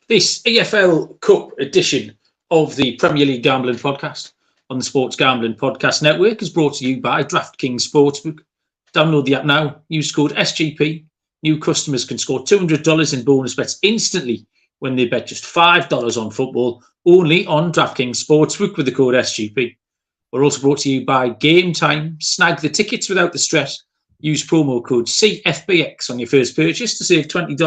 This EFL Cup edition of the Premier League Gambling Podcast on the Sports Gambling Podcast Network is brought to you by DraftKings Sportsbook. Download the app now. Use code SGP. New customers can score $200 in bonus bets instantly when they bet just $5 on football, only on DraftKings Sportsbook with the code SGP. We're also brought to you by Game Time. Snag the tickets without the stress. Use promo code CFBX on your first purchase to save $20.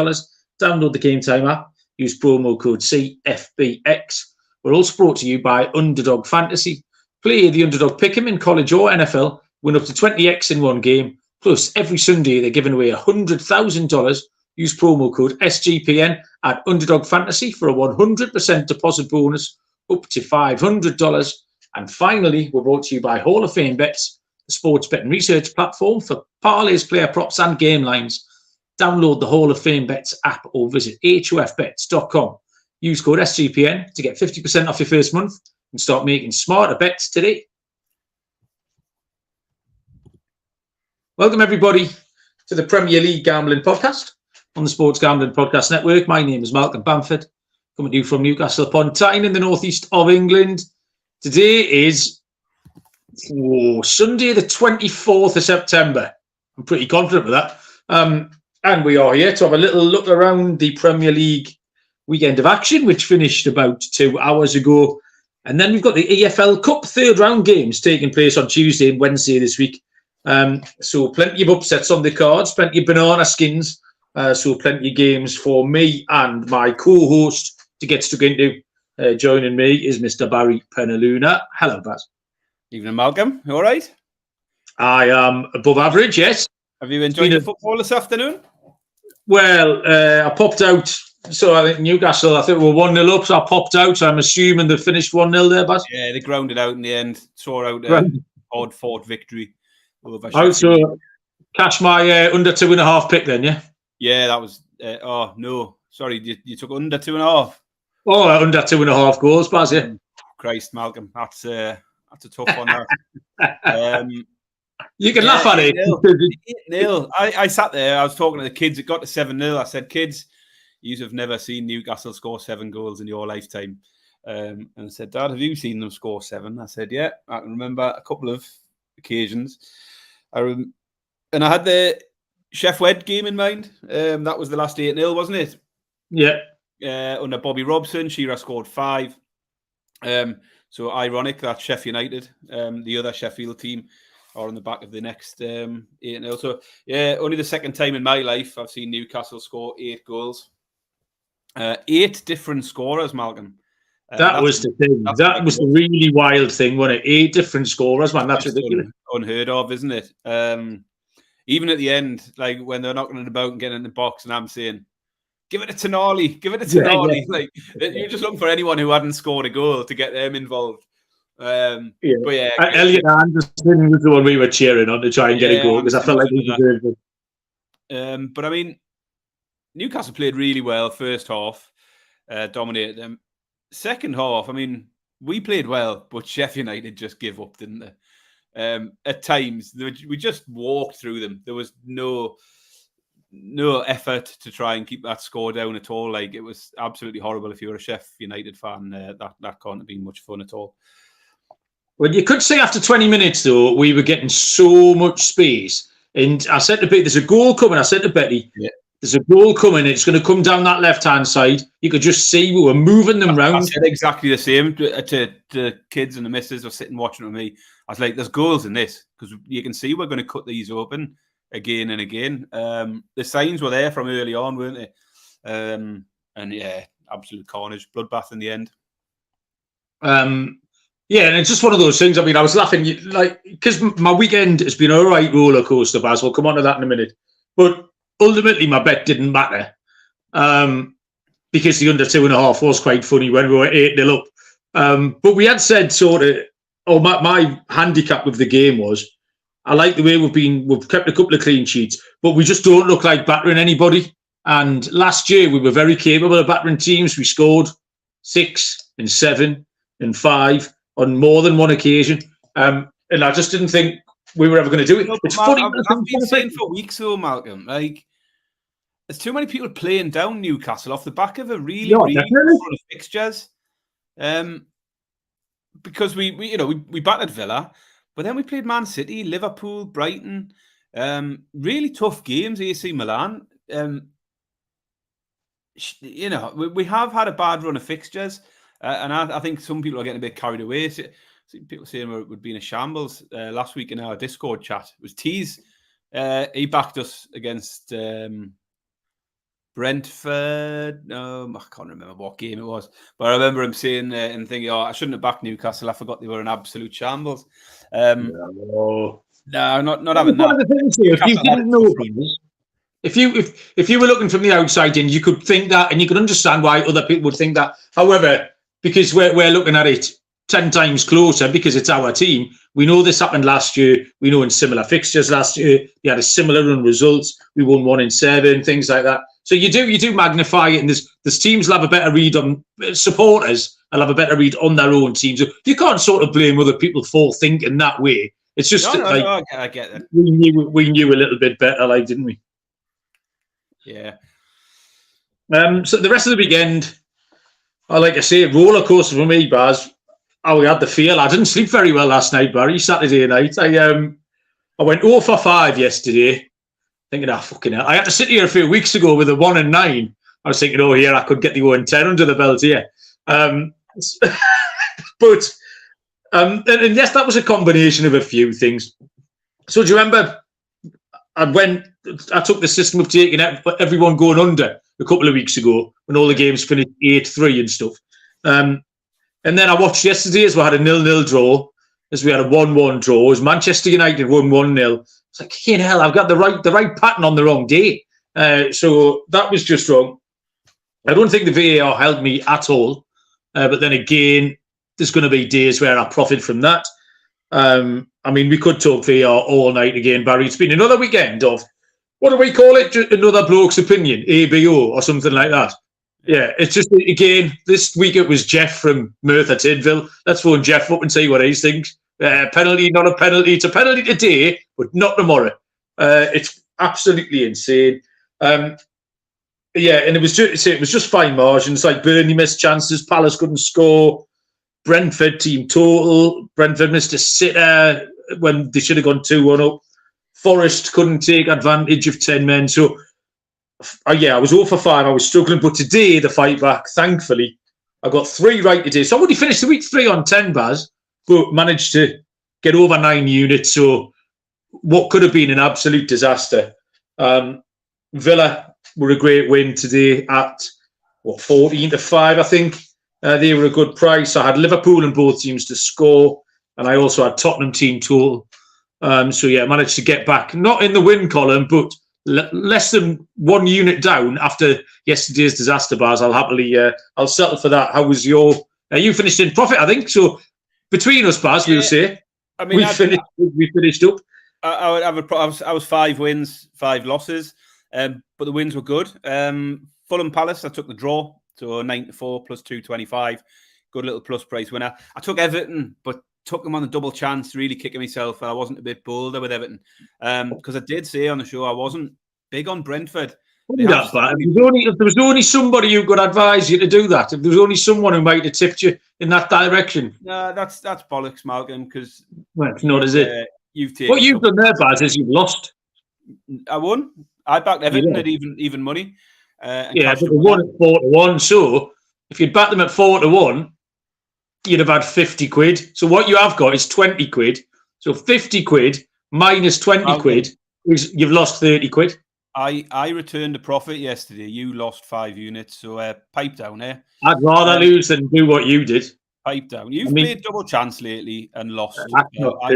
Download the Game Time app. Use promo code CFBX. We're also brought to you by Underdog Fantasy. Play the Underdog Pick'em in college or NFL. Win up to 20x in one game. Plus, every Sunday, they're giving away $100,000. Use promo code SGPN at Underdog Fantasy for a 100% deposit bonus up to $500. And finally, we're brought to you by Hall of Fame Bets, the sports betting research platform for parlays, player props, and game lines. Download the Hall of Fame Bets app or visit hofbets.com. Use code SGPN to get 50% off your first month and start making smarter bets today. Welcome, everybody, to the Premier League Gambling Podcast on the Sports Gambling Podcast Network. My name is Malcolm Bamford, coming to you from Newcastle upon Tyne in the northeast of England. Today is Sunday, the 24th of September. I'm pretty confident with that. And we are here to have a little look around the Premier League weekend of action, which finished about 2 hours ago. And then we've got the EFL Cup third round games taking place on Tuesday and Wednesday this week. So plenty of upsets on the cards, plenty of banana skins. So plenty of games for me and my co-host to get stuck into. Joining me is Mr. Barry Penaluna. Hello, Baz. Evening, Malcolm. You all right? I am above average, yes. Have you enjoyed the football this afternoon? Well, I popped out. So I think Newcastle, I think we were 1-0 up, so I popped out. So I'm assuming they finished 1-0 there, Baz? Yeah, they grounded out in the end. Saw out a hard-fought victory. So cash my under 2.5 pick then, yeah? Yeah, that was... oh, no. Sorry, you took under 2.5. Oh, under 2.5 goals, Baz, yeah. Christ, Malcolm. That's a tough one, that. You can laugh at it. 8-0. I sat there. I was talking to the kids. It got to 7-0. I said, kids, you have never seen Newcastle score 7 goals in your lifetime. And I said, Dad, have you seen them score 7? I said, yeah, I can remember a couple of occasions. And I had the Chef Wed game in mind. That was the last 8-0, wasn't it? Yeah. Under Bobby Robson, Shearer scored 5. So ironic that Sheffield United, the other Sheffield team, are on the back of the next 8-0. So, yeah, only the second time in my life I've seen Newcastle score 8 goals. 8 different scorers, Malcolm. That was the thing. That was the really wild thing, wasn't it? 8 different scorers, man. That's ridiculous. Unheard of, isn't it? Even at the end, like when they're knocking it about and getting in the box, and I'm saying, give it to Tonali, give it to Tonali. Yeah. Like, you're just looking for anyone who hadn't scored a goal to get them involved. But yeah, Elliot Anderson was the one we were cheering on to try and get a goal because I felt like he deserved it. But I mean, Newcastle played really well first half, dominated them. Second half, I mean, we played well, but Sheffield United just gave up, didn't they? At times, we just walked through them. There was no effort to try and keep that score down at all. Like, it was absolutely horrible. If you were a Sheffield United fan, that can't have been much fun at all. Well, you could say after 20 minutes, though, we were getting so much space. And I said to Betty, there's a goal coming. I said to Betty, there's a goal coming. It's going to come down that left-hand side. You could just see we were moving them round. I said exactly the same to the kids, and the missus were sitting watching with me. I was like, there's goals in this because you can see we're going to cut these open again and again. The signs were there from early on, weren't they? And yeah, absolute carnage, bloodbath in the end. Yeah, and it's just one of those things. I mean, I was laughing, like, because my weekend has been a right roller coaster, Baz. We'll come on to that in a minute. But ultimately, my bet didn't matter because the under 2.5 was quite funny when we were 8-0 up. But we had said my handicap with the game was, I like the way we've kept a couple of clean sheets, but we just don't look like battering anybody. And last year, we were very capable of battering teams. We scored 6 and 7 and 5 on more than one occasion. And I just didn't think we were ever going to do it. It's funny. I've been saying for weeks, though, Malcolm, like, there's too many people playing down Newcastle off the back of a really Definitely. good run of fixtures. Because we battered Villa, but then we played Man City, Liverpool, Brighton. Really tough games. AC Milan. We have had a bad run of fixtures, and I think some people are getting a bit carried away. People saying we're being a shambles. Last week in our Discord chat, it was Tees. He backed us against Brentford. I can't remember what game it was, but I remember him saying and thinking, "Oh, I shouldn't have backed Newcastle. I forgot they were an absolute shambles." No, not having that. If you were looking from the outside in, you could think that, and you could understand why other people would think that. However, because we're looking at it 10 times closer, because it's our team, we know this happened last year. We know in similar fixtures last year, we had a similar run results. We won 1 in 7, things like that. So you do magnify it, and there's teams will have a better read on supporters. Will have a better read on their own teams. You can't sort of blame other people for thinking that way. It's just I get that. We knew a little bit better, like, didn't we? Yeah. So the rest of the weekend, I like to say, roller coaster for me, Baz. We had the feel. I didn't sleep very well last night, Barry. Saturday night, I went 0 for 5 yesterday, thinking, fucking hell. I had to sit here a few weeks ago with a 1 and 9. I was thinking, here I could get the 0 and 10 under the belt here. And yes, that was a combination of a few things. So do you remember? I took the system of taking everyone going under a couple of weeks ago when all the games finished 8-3 and stuff. And then I watched yesterday as we had a 0-0 draw, as we had a 1-1 draw, as Manchester United won 1-0. It's like, hell, I've got the right pattern on the wrong day. So that was just wrong. I don't think the VAR helped me at all. But then again, there's going to be days where I profit from that. We could talk VAR all night again, Barry. It's been another weekend of, what do we call it? Just another bloke's opinion, ABO or something like that. Yeah, it's just, again, this week it was Jeff from Merthyr Tydfil. Let's phone Jeff up and see what he thinks. Penalty, not a penalty. It's a penalty today, but not tomorrow. It's absolutely insane. And it was just fine margins. Like Burnley missed chances, Palace couldn't score. Brentford team total. Brentford missed a sitter when they should have gone 2-1 up. Forest couldn't take advantage of 10 men. So, I was 0 for 5. I was struggling. But today, the fight back, thankfully, I got 3 right today. So I already finished the week 3 on 10, Baz, but managed to get over 9 units. So what could have been an absolute disaster. Villa were a great win today at, 14-5, I think. They were a good price. I had Liverpool and both teams to score, and I also had Tottenham team total. I managed to get back, not in the win column, but less than 1 unit down after yesterday's disaster, Bars. I'll settle for that. How was your? You finished in profit, I think. So between us, Bars, we'll say. We finished up. I was 5 wins, 5 losses, but the wins were good. Fulham Palace, I took the draw. So 94 plus 225, good little plus price winner. I took Everton, but took them on the double chance, really kicking myself. I wasn't a bit bolder with Everton because I did say on the show I wasn't big on Brentford. If there was only somebody who could advise you to do that, if there was only someone who might have tipped you in that direction. No, that's bollocks, Malcolm, because it's not, is it? What you've done there, Baz, is you've lost. I won. I backed Everton at even money. But they won at 4-1. So if you'd backed them at 4-1, you'd have had 50 quid. So what you have got is 20 quid. So 50 quid minus 20 quid is you've lost 30 quid. I returned a profit yesterday. You lost 5 units. So pipe down, eh? I'd rather lose than do what you did. Pipe down. You've played double chance lately and lost. I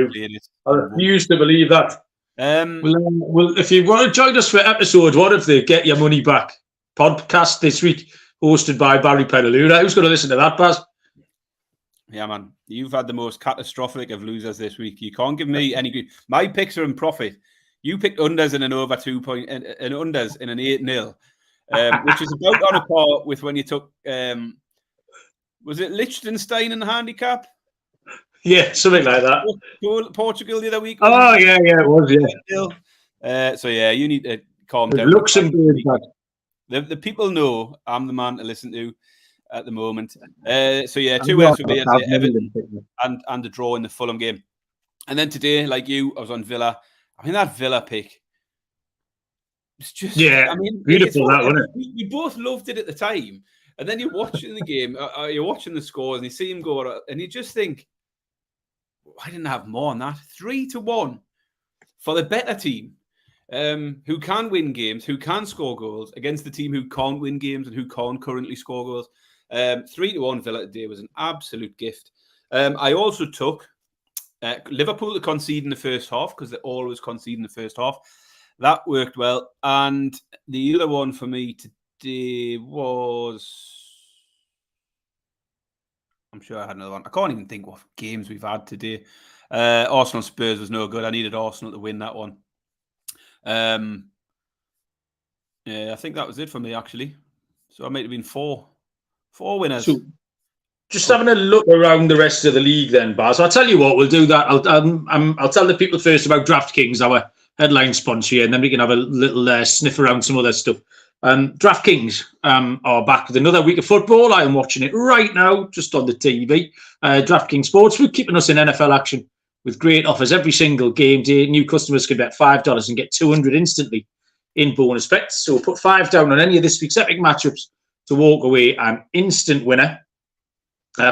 refuse to believe that. Well, if you want to join us for episode 1 of the Get Your Money Back podcast this week, hosted by Barry Penaluna. Who's going to listen to that, Baz? Yeah, man. You've had the most catastrophic of losers this week. You can't give me any good. My picks are in profit. You picked unders in an over 2 point and unders in an 8-0, which is about on a par with when you took. Was it Liechtenstein in the handicap? Yeah, something like that. Portugal the other week. Oh yeah, it was. Yeah. So you need to calm down. Luxembourg. The people know I'm the man to listen to at the moment. So yeah, 2 words for me. I'd say Everton and the draw in the Fulham game. And then today, like you, I was on Villa. I mean, that Villa pick. It's just, I mean, beautiful, that, wasn't it? We both loved it at the time. And then you're watching the game, you're watching the scores, and you see him go, and you just think, why didn't I have more on that? 3-1 for the better team, who can win games, who can score goals against the team who can't win games and who can't currently score goals. 3-1 Villa today was an absolute gift. I also took Liverpool to concede in the first half, because they always concede in the first half. That worked well. And the other one for me today was... I'm sure I had another one. I can't even think what games we've had today. Arsenal Spurs was no good. I needed Arsenal to win that one. Yeah, I think that was it for me, actually. So I might have been four winners. So, just having a look around the rest of the league then, Baz. I'll tell you what, we'll do that. I'll tell the people first about DraftKings, our headline sponsor here, and then we can have a little sniff around some other stuff. DraftKings are back with another week of football. I am watching it right now, just on the TV. DraftKings Sportsbook keeping us in NFL action with great offers every single game day. New customers can bet $5 and get $200 instantly in bonus bets. So we'll put $5 down on any of this week's epic matchups to walk away an instant winner.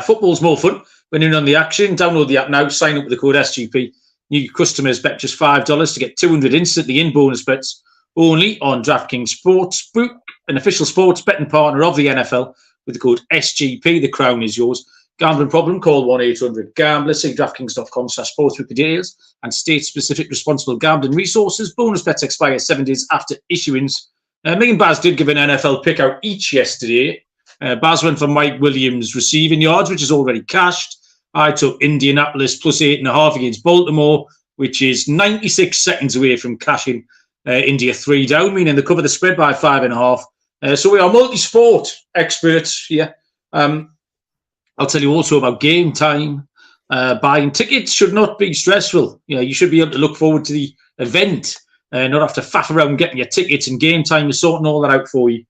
Football's more fun when in on the action. Download the app now. Sign up with the code SGP. New customers bet just $5 to get $200 instantly in bonus bets. Only on DraftKings Sportsbook, an official sports betting partner of the NFL, with the code SGP. The crown is yours. Gambling problem? Call 1-800-GAMBLER. See DraftKings.com/sportsbook for details and state-specific responsible gambling resources. Bonus bets expire 7 days after issuance. Me and Baz did give an NFL pick out each yesterday. Baz went for Mike Williams receiving yards, which is already cashed. I took Indianapolis plus 8.5 against Baltimore, which is 96 seconds away from cashing. India 3 down, meaning they cover the spread by 5.5. So we are multi-sport experts here. I'll tell you also about game time. Buying tickets should not be stressful. You should be able to look forward to the event, not have to faff around getting your tickets, and game time is sorting all that out for you.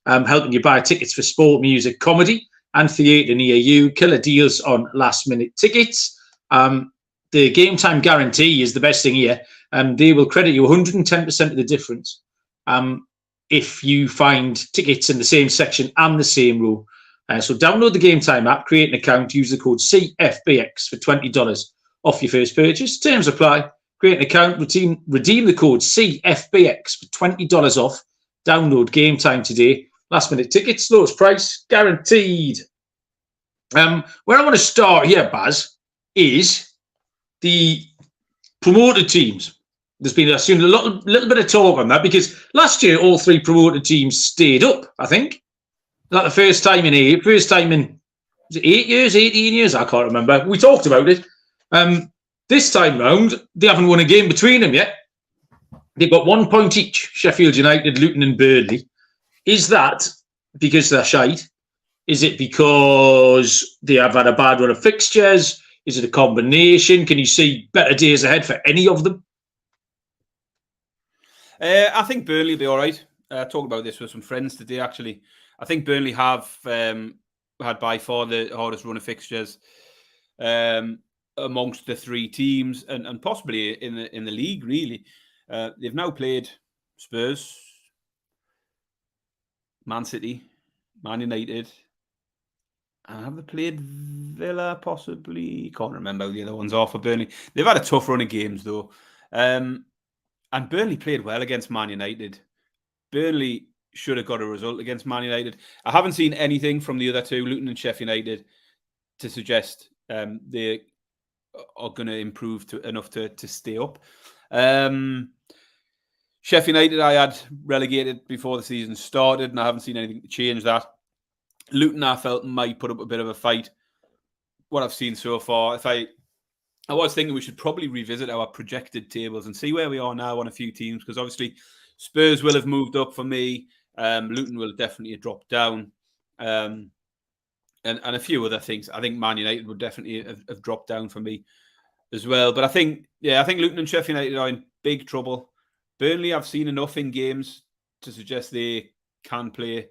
Helping you buy tickets for sport, music, comedy, and theatre near you. Killer deals on last-minute tickets. The game time guarantee is the best thing here. They will credit you 110% of the difference if you find tickets in the same section and the same row. So download the Game Time app, create an account, use the code CFBX for $20 off your first purchase. Terms apply. Create an account, redeem the code CFBX for $20 off. Download Game Time today. Last minute tickets, lowest price, guaranteed. Where I want to start here, Baz, is the promoted teams. There's been, I assume, a little bit of talk on that, because last year all three promoted teams stayed up, I think. Not the first time in 8 years, 18 years, I can't remember. We talked about it. This time round, they haven't won a game between them yet. They've got 1 point each, Sheffield United, Luton and Burnley. Is that because they're shite? Is it because they have had a bad run of fixtures? Is it a combination? Can you see better days ahead for any of them? I think Burnley will be all right. I talked about this with some friends today, actually. I think Burnley have had by far the hardest run of fixtures amongst the three teams, and possibly in the league, really. They've now played Spurs, Man City, Man United, and have they played Villa, possibly? Can't remember who the other ones are for Burnley. They've had a tough run of games, though. And Burnley played well against Man United. Burnley should have got a result against Man United. I haven't seen anything from the other two, Luton and Sheffield United, to suggest they are going to improve enough to stay up. Sheffield United I had relegated before the season started, and I haven't seen anything to change that. Luton I felt might put up a bit of a fight. What I've seen so far, I was thinking we should probably revisit our projected tables and see where we are now on a few teams, because obviously Spurs will have moved up for me. Luton will definitely have dropped down. And a few other things. I think Man United would definitely have dropped down for me as well. But I think Luton and Sheffield United are in big trouble. Burnley, I've seen enough in games to suggest they can play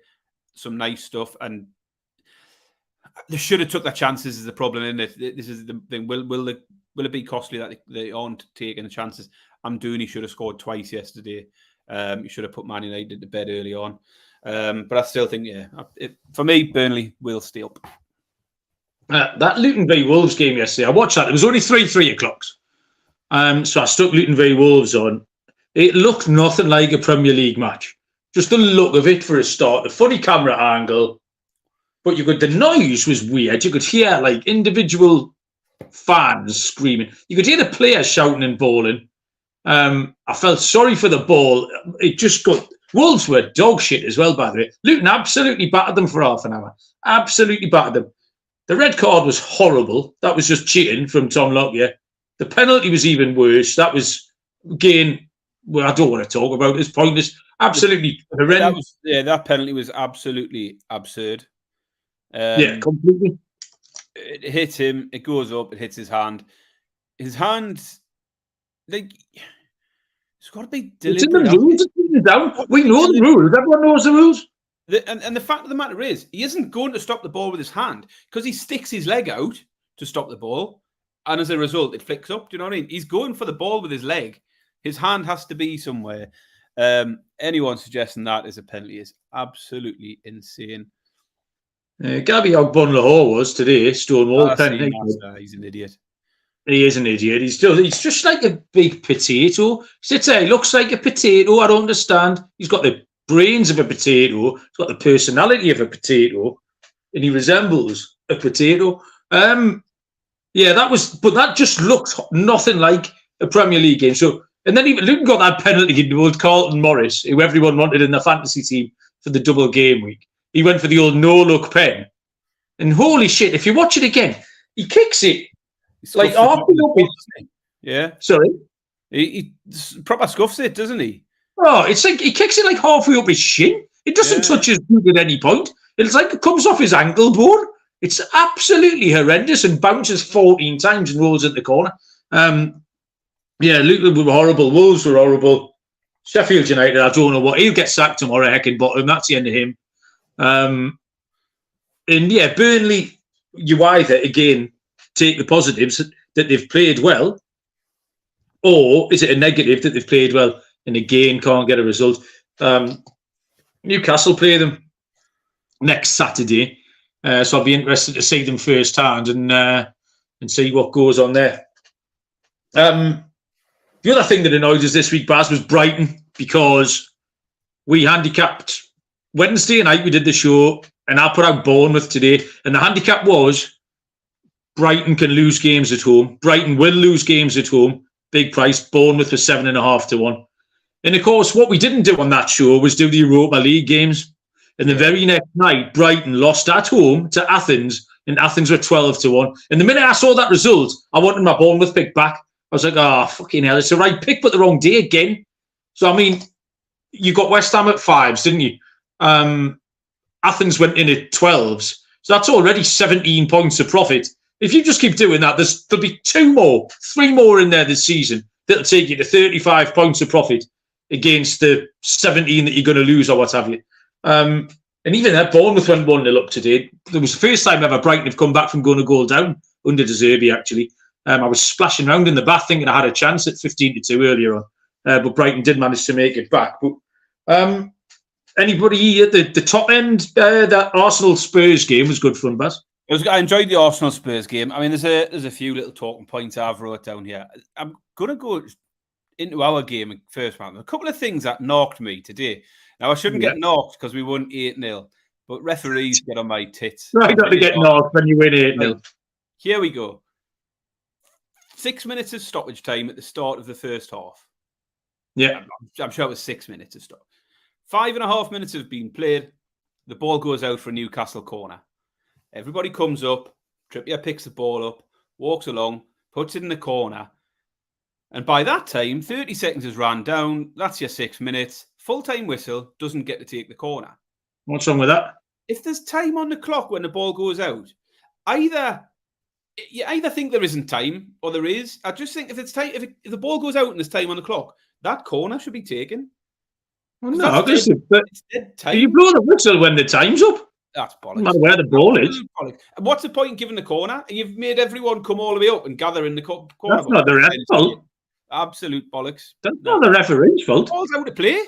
some nice stuff, and they should have took their chances. Is the problem, isn't it? This is the thing. Will it be costly that they aren't taking the chances? Amdouni should have scored twice yesterday. You should have put Man United to bed early on. But I still think, for me, Burnley will stay up. That Luton v Wolves game yesterday, I watched that. It was only 3 o'clocks. So I stuck Luton v Wolves on. It looked nothing like a Premier League match. Just the look of it for a start, the funny camera angle. But the noise was weird. You could hear like individual fans screaming. You could hear the players shouting and bawling. I felt sorry for the ball. It just got... Wolves were dog shit as well, by the way. Luton absolutely battered them for half an hour. Absolutely battered them. The red card was horrible. That was just cheating from Tom Lockyer. The penalty was even worse. That was, again, well, I don't want to talk about it. It's pointless. Absolutely horrendous. That penalty was absolutely absurd. Completely. It hits him. It goes up. It hits his hand. His hand, it's got to be deliberate. It's in the rules. We know the rules. Everyone knows the rules. And the fact of the matter is, he isn't going to stop the ball with his hand because he sticks his leg out to stop the ball. And as a result, it flicks up. Do you know what I mean? He's going for the ball with his leg. His hand has to be somewhere. Anyone suggesting that is a penalty is absolutely insane. Gabby Ogbonlahor was today, Stonewall. He's an idiot. He is an idiot. He's just like a big potato. Sits there, he looks like a potato. I don't understand. He's got the brains of a potato. He's got the personality of a potato. And he resembles a potato. That just looks nothing like a Premier League game. So, and then even Luton got that penalty in the old Carlton Morris, who everyone wanted in the fantasy team for the double game week. He went for the old no-look pen. And holy shit, if you watch it again, he kicks it. Like halfway up. Yeah. Sorry? He proper scuffs it, doesn't he? Oh, it's like he kicks it like halfway up his shin. It doesn't touch his boot at any point. It's like it comes off his ankle bone. It's absolutely horrendous and bounces 14 times and rolls at the corner. Luton were horrible. Wolves were horrible. Sheffield United, I don't know what. He'll get sacked tomorrow, heckin' bottom. That's the end of him. Burnley, you either, again, take the positives that they've played well, or is it a negative that they've played well and again can't get a result? Newcastle play them next Saturday, so I'll be interested to see them first hand and see what goes on there. The other thing that annoyed us this week, Baz, was Brighton, because we handicapped Wednesday night. We did the show, and I put out Bournemouth today, and the handicap was Brighton can lose games at home. Brighton will lose games at home. Big price. Bournemouth was 7.5 to 1. And of course, what we didn't do on that show was do the Europa League games. And the very next night, Brighton lost at home to Athens, and Athens were 12 to 1. And the minute I saw that result, I wanted my Bournemouth pick back. I was like, fucking hell, it's the right pick, but the wrong day again. So, I mean, you got West Ham at 5s, didn't you? Athens went in at 12s. So that's already 17 points of profit. If you just keep doing that, there'll be 3 more in there this season that'll take you to 35 points of profit against the 17 that you're going to lose or what have you. And even there, Bournemouth went 1-0 up today. It was the first time ever Brighton have come back from going a goal down under De Zerbi, actually. I was splashing around in the bath thinking I had a chance at 15 to 2 earlier on. But Brighton did manage to make it back. But anybody at the top end, that Arsenal-Spurs game was good fun, Baz. I enjoyed the Arsenal Spurs game. I mean, there's a few little talking points I've wrote down here. I'm going to go into our game first, man. A couple of things that knocked me today. Now, I shouldn't get knocked because we won 8-0, but referees get on my tits. I got to get knocked when you win 8-0. Here we go. 6 minutes of stoppage time at the start of the first half. Yeah. I'm sure it was 6 minutes of stop. 5.5 minutes have been played. The ball goes out for a Newcastle corner. Everybody comes up. Trippier picks the ball up, walks along, puts it in the corner. And by that time, 30 seconds has ran down. That's your 6 minutes. Full-time whistle, doesn't get to take the corner. What's wrong with that? If there's time on the clock when the ball goes out, you either think there isn't time or there is. I just think if it's time, if the ball goes out and there's time on the clock, that corner should be taken. Well, no, because you blow the whistle when the time's up. That's bollocks. No matter where the ball is. Bollocks. And what's the point in giving the corner? You've made everyone come all the way up and gather in the corner. That's not the ref's fault. Absolute bollocks. That's not the referee's fault. The ball's out of play.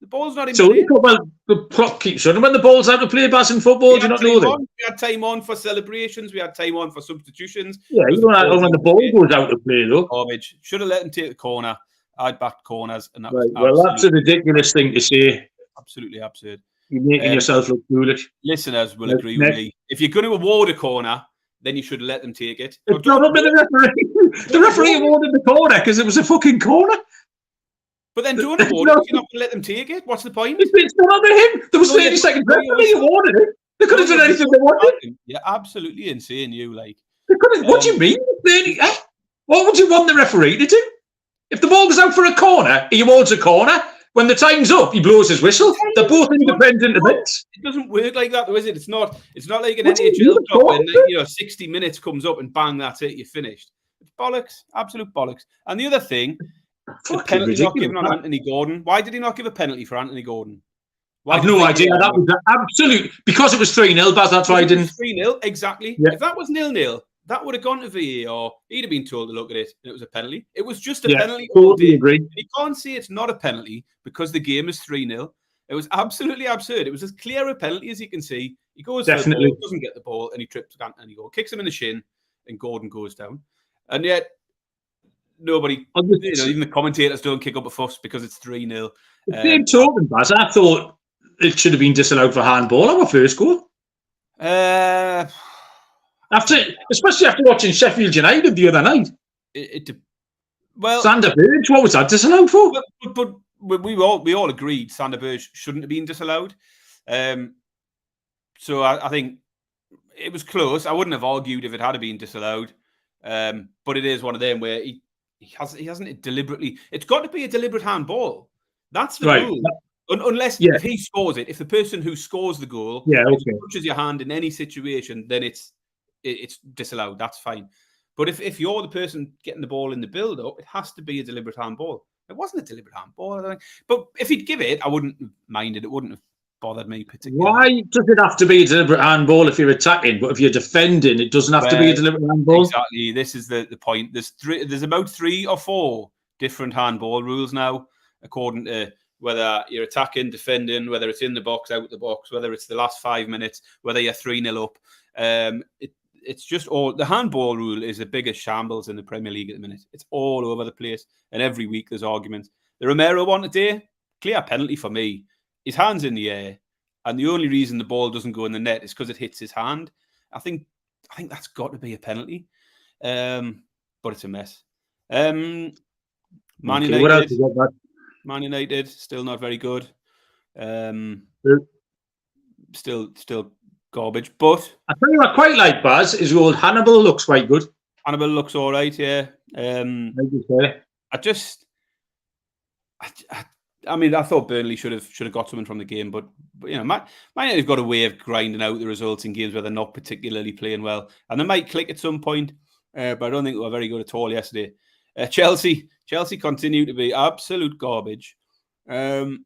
The ball's not in so play. Well, the clock keeps running when the ball's out of play, Baz, in football. Do you not know that? We had time on for celebrations. We had time on for substitutions. Yeah, you don't know when the ball goes out of play, though. Garbage. Should have let them take the corner. I'd backed corners. And that well, that's a ridiculous thing to say. Absolutely absurd. You're making yourself look foolish. Listeners will agree with me. If you're going to award a corner, then you should let them take it. It's not up to the referee. The referee awarded the corner because it was a fucking corner. But then don't award it if you're not going to let them take it. What's the point? It's not under him. There was 30 seconds left and he awarded it. They could have done anything they wanted. You're absolutely insane, you like. They couldn't. What do you mean? What would you want the referee to do? If the ball goes out for a corner, he awards a corner. When the time's up, he blows his whistle. They're both independent events. It doesn't work like that, though, is it? It's not like an NHL cup when 60 minutes comes up and bang, that's it, you're finished. It's bollocks, absolute bollocks. And the other thing, the penalty not given on Anthony Gordon. Why did he not give a penalty for Anthony Gordon? I've no idea. That was absolute because it was 3-0, Baz. That's why I didn't. 3-0, exactly. Yeah. If that was 0-0. That would have gone to VAR. He'd have been told to look at it, and it was a penalty. It was just a penalty. Totally agree. And you can't say it's not a penalty because the game is 3-0. It was absolutely absurd. It was as clear a penalty as you can see. He goes for the ball, doesn't get the ball, and he trips and he kicks him in the shin, and Gordon goes down. And yet, nobody, even the commentators don't kick up a fuss because it's 3-0. Same token, Baz. I thought it should have been disallowed for handball on our first goal. Especially after watching Sheffield United the other night. Sander Burge, what was that disallowed for? But we all agreed Sander Burge shouldn't have been disallowed. So I think it was close. I wouldn't have argued if it had been disallowed. But it is one of them where he hasn't deliberately. It's got to be a deliberate handball. That's the rule. Unless if he scores it, if the person who scores the goal touches your hand in any situation, then it's disallowed. That's fine. But if you're the person getting the ball in the build-up, it has to be a deliberate handball. It wasn't a deliberate handball, I think. But if he'd give it, I wouldn't have minded. It wouldn't have bothered me particularly. Why does it have to be a deliberate handball if you're attacking? But if you're defending, it doesn't have to be a deliberate handball? Exactly. This is the point. There's about 3 or 4 different handball rules now, according to whether you're attacking, defending, whether it's in the box, out the box, whether it's the last 5 minutes, whether you're 3-0 up. It's just all the handball rule is the biggest shambles in the Premier League at the minute. It's all over the place, and every week there's arguments. The Romero one today, clear penalty for me. His hand's in the air, and the only reason the ball doesn't go in the net is because it hits his hand. I think that's got to be a penalty, but it's a mess. Man United still not very good. Still garbage, but I tell you what I quite like, Baz, is your old Hannibal looks quite good. Hannibal looks all right, yeah. I mean, I thought Burnley should have got something from the game, but you know, Man United've got a way of grinding out the results in games where they're not particularly playing well, and they might click at some point, but I don't think they were very good at all yesterday. Chelsea continue to be absolute garbage. They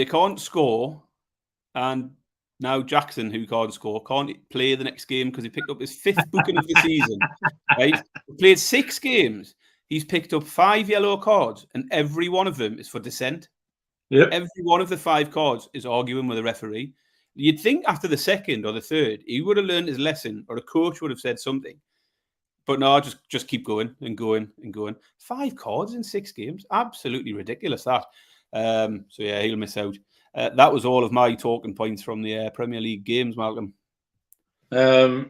can't score, and now Jackson, who can't score, can't play the next game because he picked up his 5th booking of the season. Right? He played 6 games. He's picked up 5 yellow cards, and every one of them is for dissent. Yep. Every one of the 5 cards is arguing with a referee. You'd think after the 2nd or the 3rd, he would have learned his lesson, or a coach would have said something. But no, just keep going and going and going. 5 cards in 6 games. Absolutely ridiculous, that. So, yeah, he'll miss out. That was all of my talking points from the Premier League games, Malcolm. I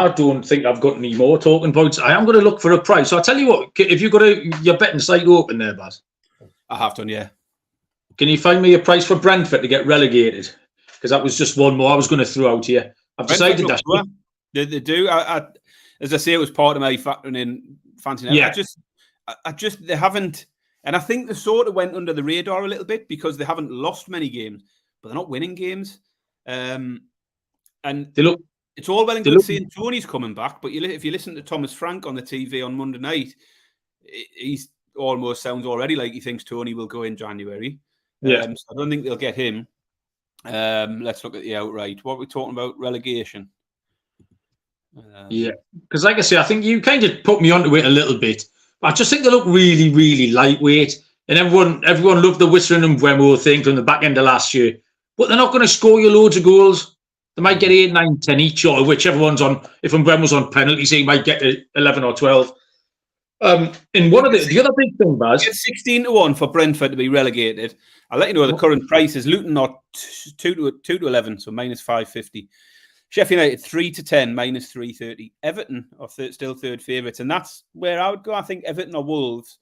don't think I've got any more talking points. I am going to look for a price. So I'll tell you what, if you've got your betting site open there, Baz. I have done, yeah. Can you find me a price for Brentford to get relegated? Because that was just one more I was going to throw out here. I've decided that. They do. As I say, it was part of my factoring in fancy. Yeah. They haven't. And I think they sort of went under the radar a little bit because they haven't lost many games, but they're not winning games. And it's all well and good saying Tony's coming back, but if you listen to Thomas Frank on the TV on Monday night, he almost sounds already like he thinks Tony will go in January. Yeah. So I don't think they'll get him. Let's look at the outright. What are we talking about? Relegation. Yeah, because like I say, I think you kind of put me onto it a little bit. I just think they look really, really lightweight. And everyone loved the Whistling and Bremo thing from the back end of last year. But they're not going to score you loads of goals. They might get 8, 9, 10 each, or whichever one's on. If Mbremo's on penalties, he might get 11 or 12. And one of the other big thing, Baz, 16-1 for Brentford to be relegated. I'll let you know the current prices. Luton are 2 to 11, so minus 550. Sheffield United 3 to 10, minus 330. Everton are still third favourites, and that's where I would go. I think Everton or Wolves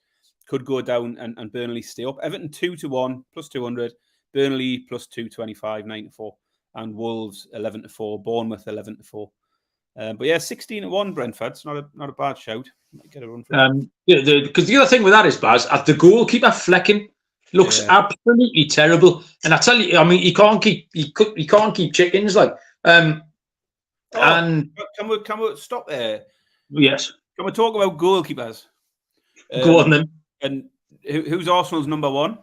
could go down and Burnley stay up. Everton 2 to 1, plus 200. Burnley plus 225, 9 to 4, and Wolves 11 to 4. Bournemouth 11 to 4. But yeah, 16-1 Brentford's not a bad shout. Might get a run for it. Because the other thing with that is, Baz, at the goalkeeper Flecking looks absolutely terrible. And I tell you, I mean, he can't keep chickens like. And can we stop there? Yes. Can we talk about goalkeepers? Go on then. And who's Arsenal's number one?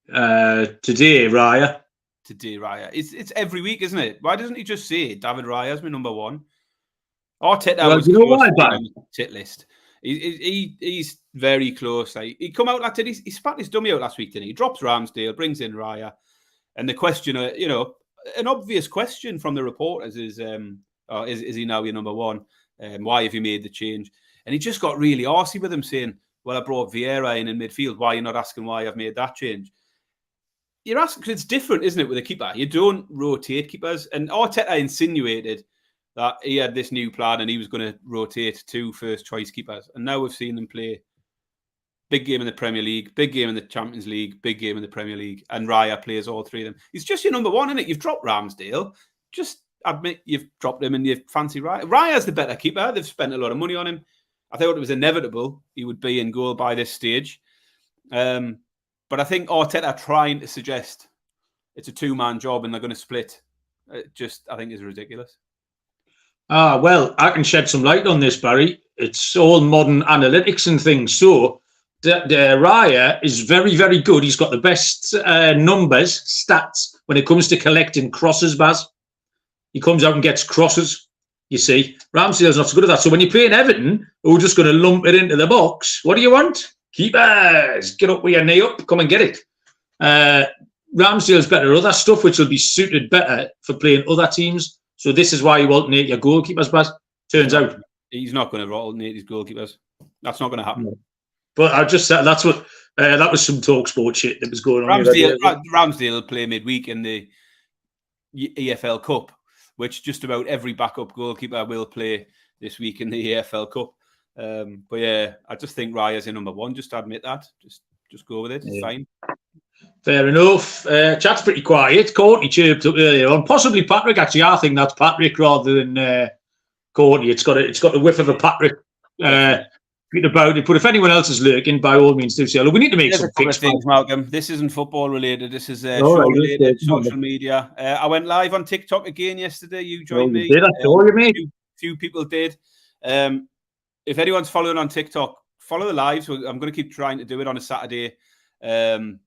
Today, Raya. Today, Raya. It's every week, isn't it? Why doesn't he just say David Raya's my number one? Arteta was close to the tit list. He's very close. Like, he come out like he spat his dummy out last week, didn't he? He drops Ramsdale, brings in Raya, and the question, an obvious question from the reporters is he now your number one? Why have you made the change? And he just got really arsey with him, saying, "Well, I brought Vieira in midfield. Why are you not asking why I've made that change?" You're asking because it's different, isn't it, with a keeper? You don't rotate keepers. And Arteta insinuated that he had this new plan and he was going to rotate 2 first-choice keepers. And now we've seen them play big game in the Premier League, big game in the Champions League, big game in the Premier League, and Raya plays all 3 of them. He's just your number one, isn't it? You've dropped Ramsdale. Just admit you've dropped him and you fancy Raya. Raya's the better keeper. They've spent a lot of money on him. I thought it was inevitable he would be in goal by this stage. But I think Arteta trying to suggest it's a 2-man job and they're going to split, I think is ridiculous. Well, I can shed some light on this, Barry. It's all modern analytics and things. So, Raya is very, very good. He's got the best stats when it comes to collecting crosses, Baz. He comes out and gets crosses, you see. Ramsdale's not so good at that. So when you're playing Everton, who are just going to lump it into the box, what do you want? Keepers, get up with your knee up, come and get it. Ramsdale's better at other stuff, which will be suited better for playing other teams. So this is why you alternate your goalkeepers, Baz. Turns out. He's not going to alternate his goalkeepers. That's not going to happen. No. But I just said that's what that was some talk sport shit that was going on. Ramsdale will play midweek in the EFL Cup, which just about every backup goalkeeper will play this week in the EFL Cup. But yeah, I just think Raya's in number one. Just admit that. Just go with it. It's fine. Fair enough. Chat's pretty quiet. Courtney chirped up earlier on. Possibly Patrick. Actually, I think that's Patrick rather than Courtney. It's got the whiff of a Patrick about it. But if anyone else is lurking, by all means, do so. We need to make some picks. Things, Malcolm. This isn't football related. This is show related. Social media. I went live on TikTok again yesterday. You joined me. Did I saw you, mate? Few people did. If anyone's following on TikTok, follow the lives. I'm going to keep trying to do it on a Saturday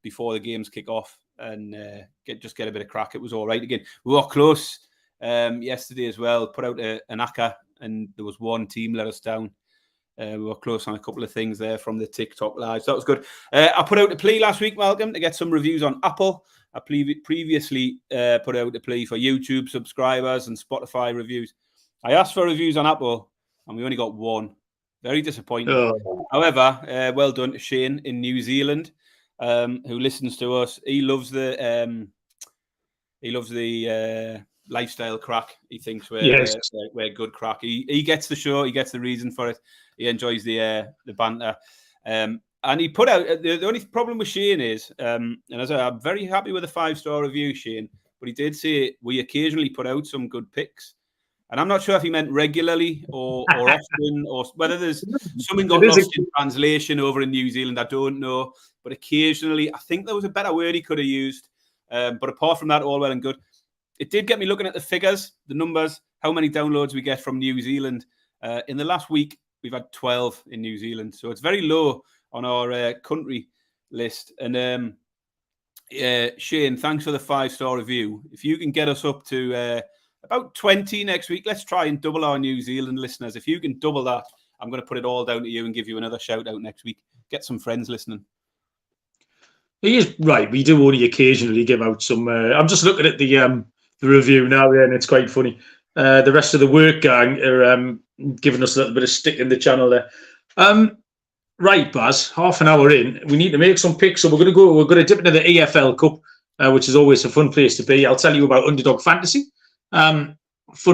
before the games kick off and get a bit of crack. It was all right again. We were close yesterday as well. Put out an ACCA and there was one team let us down. We were close on a couple of things there from the TikTok live. So that was good. I put out a plea last week, Malcolm, to get some reviews on Apple. I previously put out a plea for YouTube subscribers and Spotify reviews. I asked for reviews on Apple and we only got one. Very disappointing. Oh. However, well done to Shane in New Zealand, who listens to us. He loves the lifestyle crack. He thinks we're good crack. He gets the show. He gets the reason for it. He enjoys the banter. And he put out the only problem with Shane is, and as I'm very happy with a 5-star review, Shane, but he did say we occasionally put out some good picks. And I'm not sure if he meant regularly or often, or whether there's something got lost in translation over in New Zealand. I don't know. But occasionally, I think there was a better word he could have used. But apart from that, all well and good. It did get me looking at the figures, the numbers, how many downloads we get from New Zealand. In the last week, we've had 12 in New Zealand. So it's very low on our country list. And Shane, thanks for the 5-star review. If you can get us up to about 20 next week, let's try and double our New Zealand listeners. If you can double that, I'm going to put it all down to you and give you another shout out next week. Get some friends listening. He is right. We do only occasionally give out some. I'm just looking at the review now, and it's quite funny. The rest of the work gang are giving us a little bit of stick in the channel there. Right, Baz. Half an hour in, we need to make some picks. So we're going to dip into the EFL Cup, which is always a fun place to be. I'll tell you about Underdog Fantasy. Fun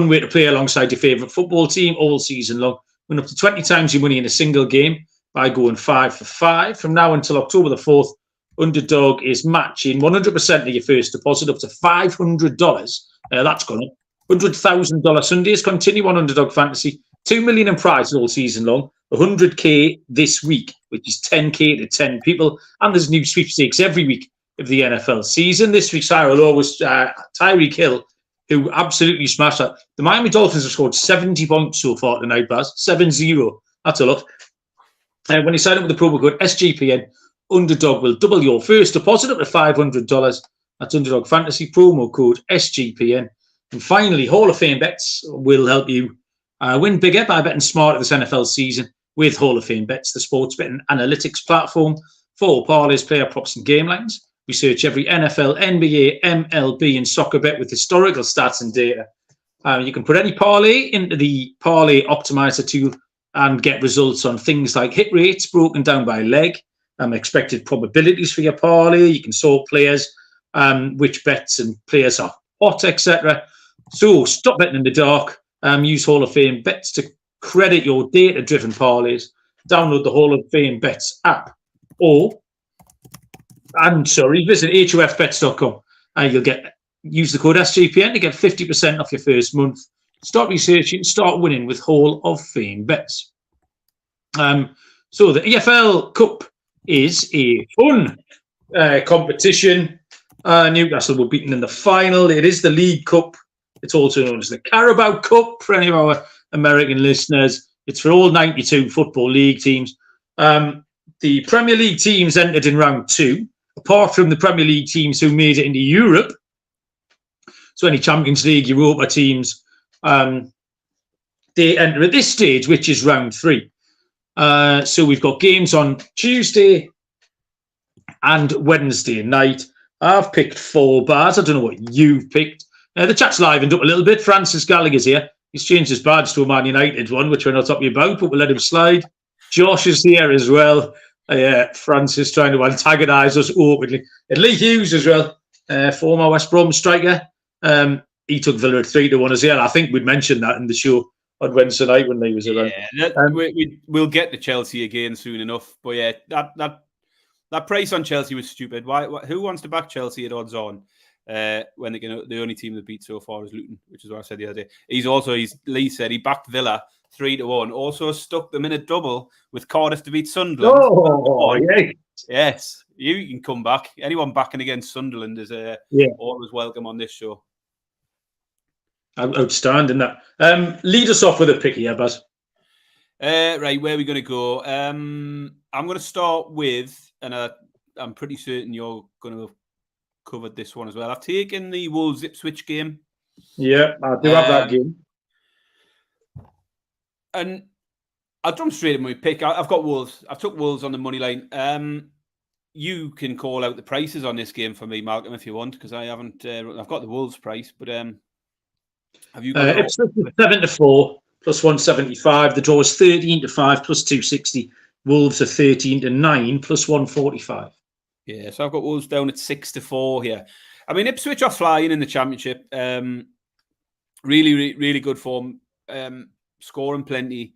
way to play alongside your favourite football team all season long. Win up to 20 times your money in a single game by going 5 for 5 from now until October the 4th. Underdog is matching 100% of your first deposit up to $500. That's gone up. $100,000 Sundays continue on Underdog Fantasy. $2 million in prizes all season long. $100K this week, which is 10K to 10 people. And there's new sweepstakes every week of the NFL season. This week's high will always Tyreek Hill, who absolutely smashed that. The Miami Dolphins have scored 70 points so far tonight, Baz. 7-0. That's a lot. When you sign up with the promo code SGPN, Underdog will double your first deposit up to $500. That's Underdog Fantasy, promo code SGPN. And finally, Hall of Fame bets will help you win bigger by betting smarter this NFL season with Hall of Fame bets, the sports betting analytics platform for parlays, player props, and game lines. We search every NFL, NBA, MLB, and soccer bet with historical stats and data. You can put any parlay into the Parlay Optimizer tool and get results on things like hit rates broken down by leg, expected probabilities for your parlay. You can sort players, which bets and players are hot, etc. So stop betting in the dark. Use Hall of Fame bets to credit your data-driven parlays. Download the Hall of Fame bets app, visit hofbets.com. Use the code SGPN to get 50% off your first month. Start researching, start winning with Hall of Fame bets. So the EFL Cup is a fun competition. Newcastle were beaten in the final. It is the League Cup. It's also known as the Carabao Cup for any of our American listeners. It's for all 92 Football League teams. The Premier League teams entered in round 2, apart from the Premier League teams who made it into Europe. So any Champions League, Europa teams, they enter at this stage, which is round 3. So we've got games on Tuesday and Wednesday night. I've picked 4 bars. I don't know what you've picked. The chat's livened up a little bit. Francis Gallagher's here. He's changed his badge to a Man United one, which we're not talking about, but we'll let him slide. Josh is here as well. Francis trying to antagonise us awkwardly. And Lee Hughes as well, former West Brom striker. He took Villa at 3-1 as well. I think we'd mentioned that in the show on Wednesday night when they was around. Yeah, we'll get to Chelsea again soon enough. But yeah, that price on Chelsea was stupid. Who wants to back Chelsea at odds on when the only team that beat so far is Luton, which is what I said the other day. Lee said he backed Villa 3-1. Also stuck them in a double with Cardiff to beat Sunderland. Oh, yeah. Yes, you can come back. Anyone backing against Sunderland is always welcome on this show. Outstanding that. Lead us off with a pick here, Baz. Right, where are we going to go? I'm going to start with, and I'm pretty certain you're going to have covered this one as well. I've taken the Wolves Ipswich game. Yeah, I do have that game. And I'll jump straight in my pick. I've got Wolves. I've took Wolves on the money line. You can call out the prices on this game for me, Malcolm, if you want, because I haven't. I've got the Wolves price, but have you got Ipswich 7-4 plus 175. The draw is 13-5 plus 260. Wolves are 13-9 plus 145. Yeah, so I've got Wolves down at 6-4 here. I mean, Ipswich are flying in the Championship. Really good form, scoring plenty.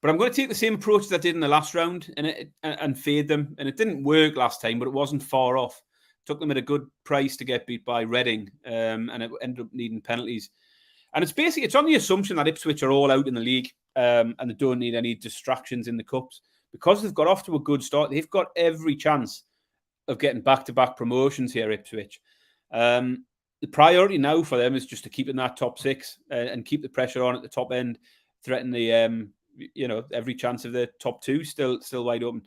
But I'm going to take the same approach as I did in the last round and fade them. And it didn't work last time, but it wasn't far off. Took them at a good price to get beat by Reading, and it ended up needing penalties. And it's on the assumption that Ipswich are all out in the league, and they don't need any distractions in the cups. Because they've got off to a good start, they've got every chance of getting back-to-back promotions here, Ipswich. The priority now for them is just to keep in that top 6 and keep the pressure on at the top end, threaten the every chance of the top 2 still wide open.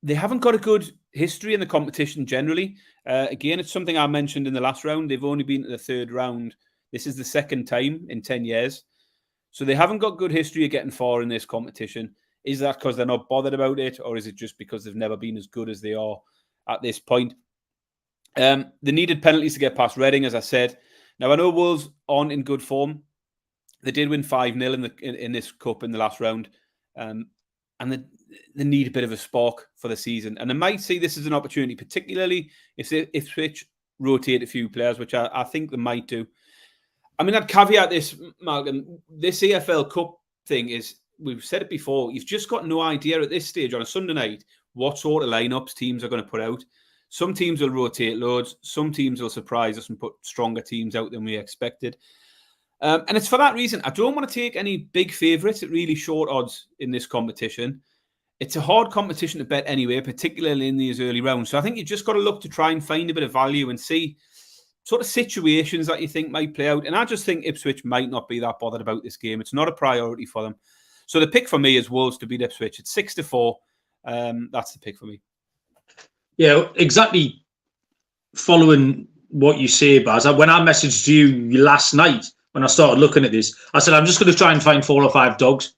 they haven't got a good history in the competition generally. Again, it's something I mentioned in the last round. They've only been to the third round. This is the second time in 10 years. So they haven't got good history of getting far in this competition. Is that because they're not bothered about it, or is it just because they've never been as good as they are at this point? They needed penalties to get past Reading, as I said. Now, I know Wolves aren't in good form. They did win 5-0 in this cup in the last round. And they need a bit of a spark for the season. And they might see this as an opportunity, particularly if Ipswich rotate a few players, which I think they might do. I mean, I'd caveat this, Malcolm. This EFL Cup thing is, we've said it before, you've just got no idea at this stage on a Sunday night what sort of lineups teams are going to put out. Some teams will rotate loads. Some teams will surprise us and put stronger teams out than we expected. And it's for that reason. I don't want to take any big favourites at really short odds in this competition. It's a hard competition to bet anyway, particularly in these early rounds. So I think you just got to look to try and find a bit of value and see sort of situations that you think might play out. And I just think Ipswich might not be that bothered about this game. It's not a priority for them. So the pick for me is Wolves to beat Ipswich. It's 6-4. That's the pick for me. Yeah, exactly. Following what you say, Baz, when I messaged you last night, when I started looking at this, I said, I'm just going to try and find 4 or 5 dogs,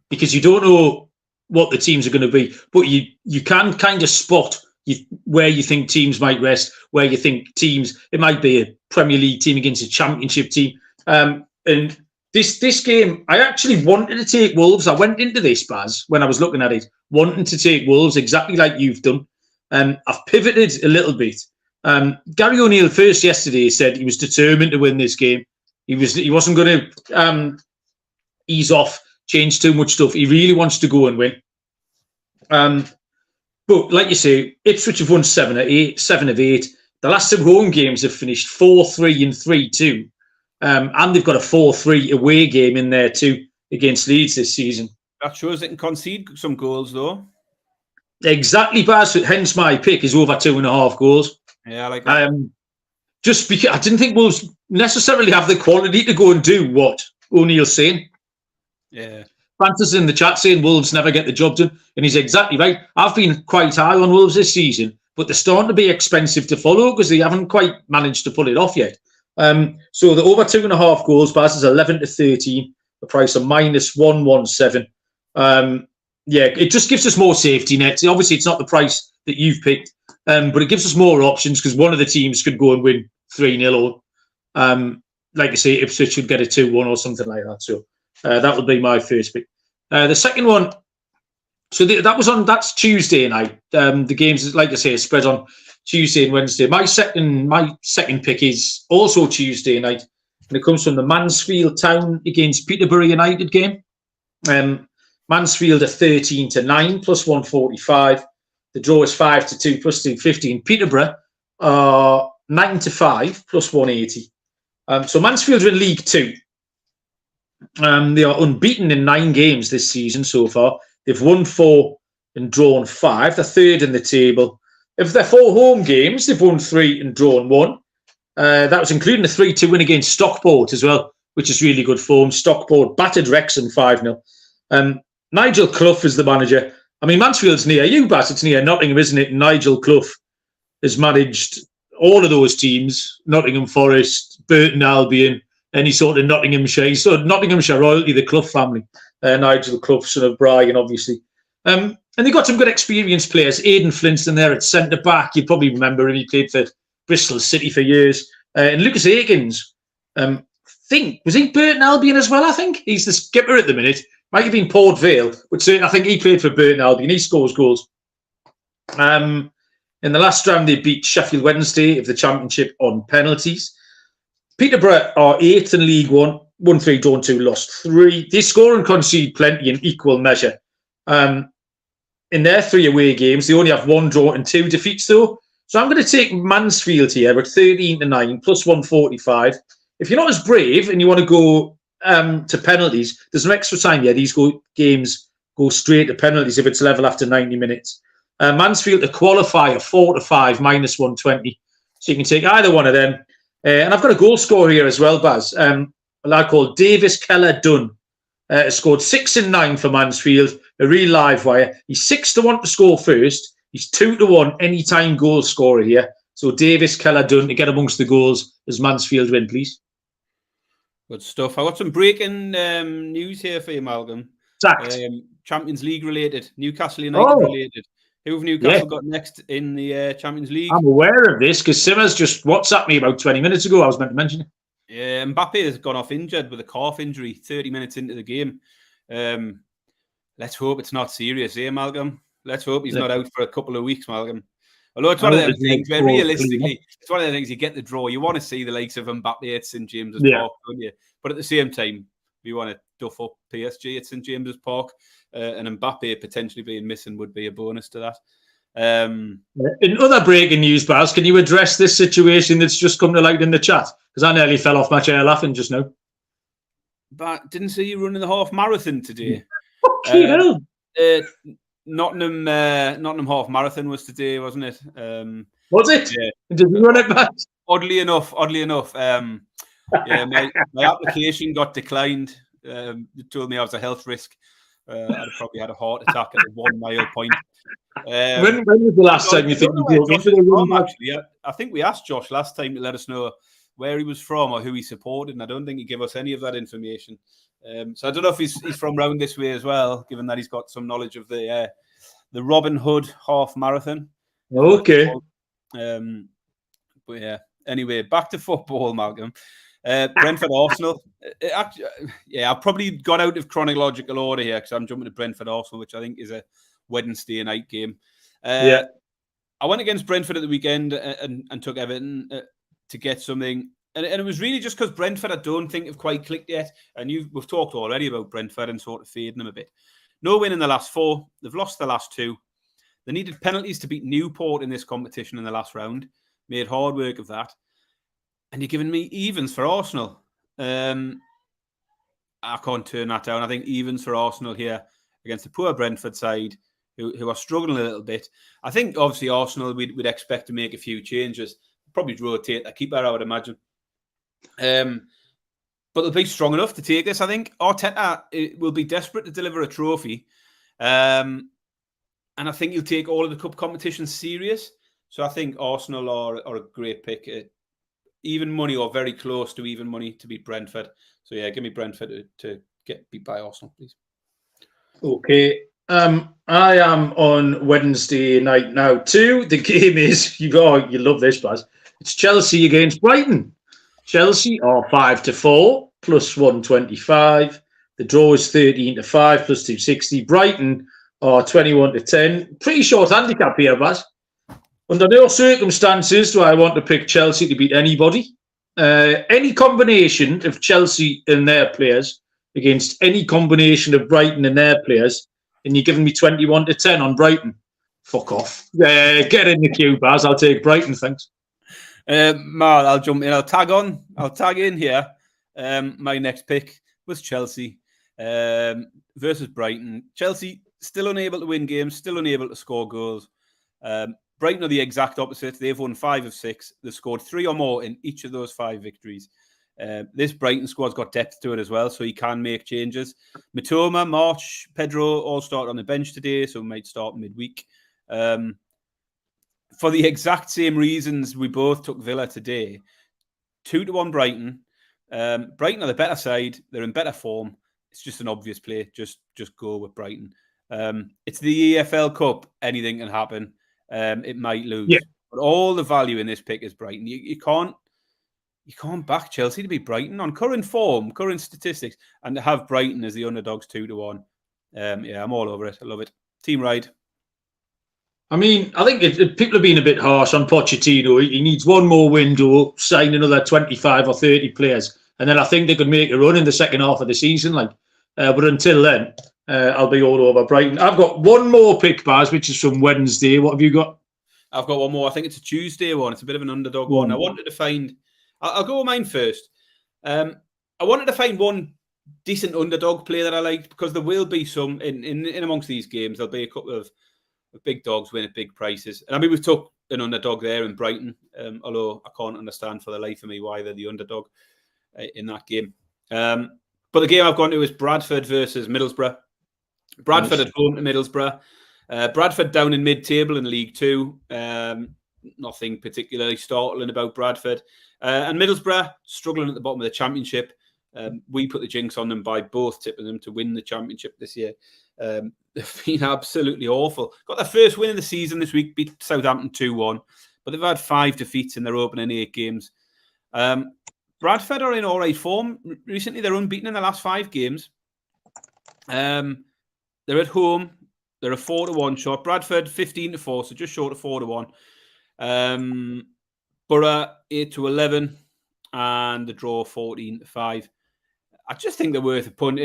because you don't know what the teams are going to be, but you can kind of spot where you think teams might rest, where you think teams, it might be a Premier League team against a Championship team. And this game, I actually wanted to take Wolves. I went into this, Baz, when I was looking at it, wanting to take Wolves exactly like you've done. I've pivoted a little bit. Gary O'Neill first yesterday said he was determined to win this game. He wasn't going to ease off, change too much stuff. He really wants to go and win. But like you say, Ipswich have won 7 of 8. The last 2 home games have finished 4-3 and 3-2. And they've got a 4-3 away game in there too against Leeds this season. That shows they can concede some goals though. Exactly, Baz. Hence my pick is over 2.5 goals. Yeah, I like that. Just because I didn't think Wolves necessarily have the quality to go and do what O'Neill's saying. Yeah. Francis in the chat saying Wolves never get the job done, and he's exactly right. I've been quite high on Wolves this season, but they're starting to be expensive to follow because they haven't quite managed to pull it off yet. So the over 2.5 goals, Baz, is 11-13. The price of -117. Yeah, it just gives us more safety nets. Obviously, it's not the price that you've picked, but it gives us more options because one of the teams could go and win 3-0, or like I say, Ipswich should get a 2-1 or something like that. So that would be my first pick. The second one, so that's Tuesday night. The games, like I say, are spread on Tuesday and Wednesday. My second pick is also Tuesday night, and it comes from the Mansfield Town against Peterborough United game. Mansfield are 13-9 plus 145. The draw is 5-2 plus 215. Peterborough are 9-5 plus 180. So Mansfield are in League 2. They are unbeaten in 9 games this season so far. They've won 4 and drawn 5. They're third in the table. Of their 4 home games, they've won 3 and drawn 1. That was including a 3-2 win against Stockport as well, which is really good form. Stockport battered Wrexham 5-0. Nigel Clough is the manager. I mean, Mansfield's near you, Bass. It's near Nottingham, isn't it? Nigel Clough has managed all of those teams: Nottingham Forest, Burton Albion, any sort of Nottinghamshire. He's sort of Nottinghamshire royalty, the Clough family. Nigel Clough, son of Brian, obviously. And they've got some good experienced players. Aidan Flintstone there at centre-back. You probably remember him. He played for Bristol City for years. And Lucas Akins, was he Burton Albion as well, I think? He's the skipper at the minute. Might have been Port Vale, but I think he played for Burton Albion. He scores goals. In the last round, they beat Sheffield Wednesday of the Championship on penalties. Peterborough are 8th in League 1. Won 3, drawn 2, lost 3. They score and concede plenty in equal measure. In their 3 away games, they only have 1 draw and 2 defeats, though. So I'm going to take Mansfield here at 13-9 plus 145. If you're not as brave and you want to go to penalties, there's no extra time here. These games go straight to penalties if it's level after 90 minutes. Mansfield to qualify a 4-5 minus 120. So you can take either one of them. And I've got a goal scorer here as well, Baz. A lad called Davis Keller-Dunn has scored 6 and 9 for Mansfield, a real live wire. He's 6-1 to score first. He's 2-1 anytime goal scorer here. So Davis, Keller, Dunn to get amongst the goals as Mansfield win, please. Good stuff. I got some breaking news here for you, Malcolm. Champions League related, Newcastle United related. Who have Newcastle got next in the Champions League? I'm aware of this because Simmers just WhatsApped me about 20 minutes ago. I was meant to mention it. Yeah, Mbappe has gone off injured with a calf injury 30 minutes into the game. Let's hope it's not serious, Malcolm? Let's hope he's not out for a couple of weeks, Malcolm. Although it's one of them things where realistically, it's one of the things you get the draw. You want to see the likes of Mbappe at St. James's Park, don't you? But at the same time, we want to duff up PSG at St. James's Park, and Mbappe potentially being missing would be a bonus to that. In other breaking news, Baz, can you address this situation that's just come to light in the chat? Because I nearly fell off my chair laughing just now. But didn't see you running the half marathon today. Nottingham half marathon was today, wasn't it? Was it? Yeah. Did you run it back? Oddly enough. Yeah, my application got declined. They told me I was a health risk. I'd probably had a heart attack at the 1 mile point. When was the last time you think you broke into the run? Actually, I think we asked Josh last time to let us know where he was from or who he supported, and I don't think he gave us any of that information. So I don't know if he's from round this way as well, given that he's got some knowledge of the Robin Hood half marathon. Okay. But yeah, anyway, back to football, Malcolm. Brentford Arsenal. I've probably got out of chronological order here because I'm jumping to Brentford Arsenal, which I think is a Wednesday night game. I went against Brentford at the weekend and took Everton to get something. And it was really just because Brentford, I don't think, have quite clicked yet. And we've talked already about Brentford and sort of fading them a bit. No win in the last 4. They've lost the last 2. They needed penalties to beat Newport in this competition in the last round. Made hard work of that. And you're giving me evens for Arsenal. I can't turn that down. I think evens for Arsenal here against the poor Brentford side, who are struggling a little bit. I think, obviously, Arsenal, we'd expect to make a few changes. Probably rotate their keeper, I would imagine. But they'll be strong enough to take this. I think Arteta will be desperate to deliver a trophy. And I think he'll take all of the cup competitions serious. So I think Arsenal are a great pick. Even money or very close to even money to beat Brentford. So yeah, give me Brentford to get beat by Arsenal, please. Okay. I am on Wednesday night now too. The game is, you love this, Baz. It's Chelsea against Brighton. Chelsea are 5-4 plus 125. The draw is 13-5 plus 260. Brighton are 21-10. Pretty short handicap here, Baz. Under no circumstances do I want to pick Chelsea to beat anybody. Any combination of Chelsea and their players against any combination of Brighton and their players, and you're giving me 21-10 on Brighton. Fuck off. Get in the queue, Baz. I'll take Brighton, thanks. Mal, I'll jump in. I'll tag in here. My next pick was Chelsea versus Brighton. Chelsea still unable to win games, still unable to score goals. Brighton are the exact opposite. They've won 5 of 6. They've scored 3 or more in each of those 5 victories. This Brighton squad's got depth to it as well, so he can make changes. Mitoma, March, Pedro all start on the bench today, so might start midweek. For the exact same reasons we both took Villa today, 2-1 Brighton. Brighton are the better side. They're in better form. It's just an obvious play. Just go with Brighton. It's the EFL Cup. Anything can happen. It might lose. But all the value in this pick is Brighton. You can't back Chelsea to beat Brighton on current form, current statistics, and to have Brighton as the underdogs 2-1. I'm all over it. I love it. Team ride. I mean, I think people are being a bit harsh on Pochettino. He needs one more window, sign another 25 or 30 players, and then I think they could make a run in the second half of the season. But until then, I'll be all over Brighton. I've got one more pick, Baz, which is from Wednesday. What have you got? I've got one more. I think it's a Tuesday one. It's a bit of an underdog one. I wanted to find... I'll go with mine first. I wanted to find one decent underdog player that I liked, because there will be some in amongst these games. There'll be a couple of big dogs win at big prices. And I mean, we took an underdog there in Brighton, although I can't understand for the life of me why they're the underdog in that game. But the game I've gone to is Bradford versus Middlesbrough. Bradford at home to Middlesbrough. Bradford down in mid-table in League Two. Nothing particularly startling about Bradford. And Middlesbrough struggling at the bottom of the Championship. We put the jinx on them by both tipping them to win the Championship this year. They've been absolutely awful. Got their first win of the season this week, beat Southampton 2-1. But they've had 5 defeats in their opening 8 games. Bradford are in all right form. Recently, they're unbeaten in the last 5 games. They're at home. They're a 4-1 shot. Bradford 15-4, so just short of 4-1. Borough 8-11, and the draw 14-5. I just think they're worth a punt.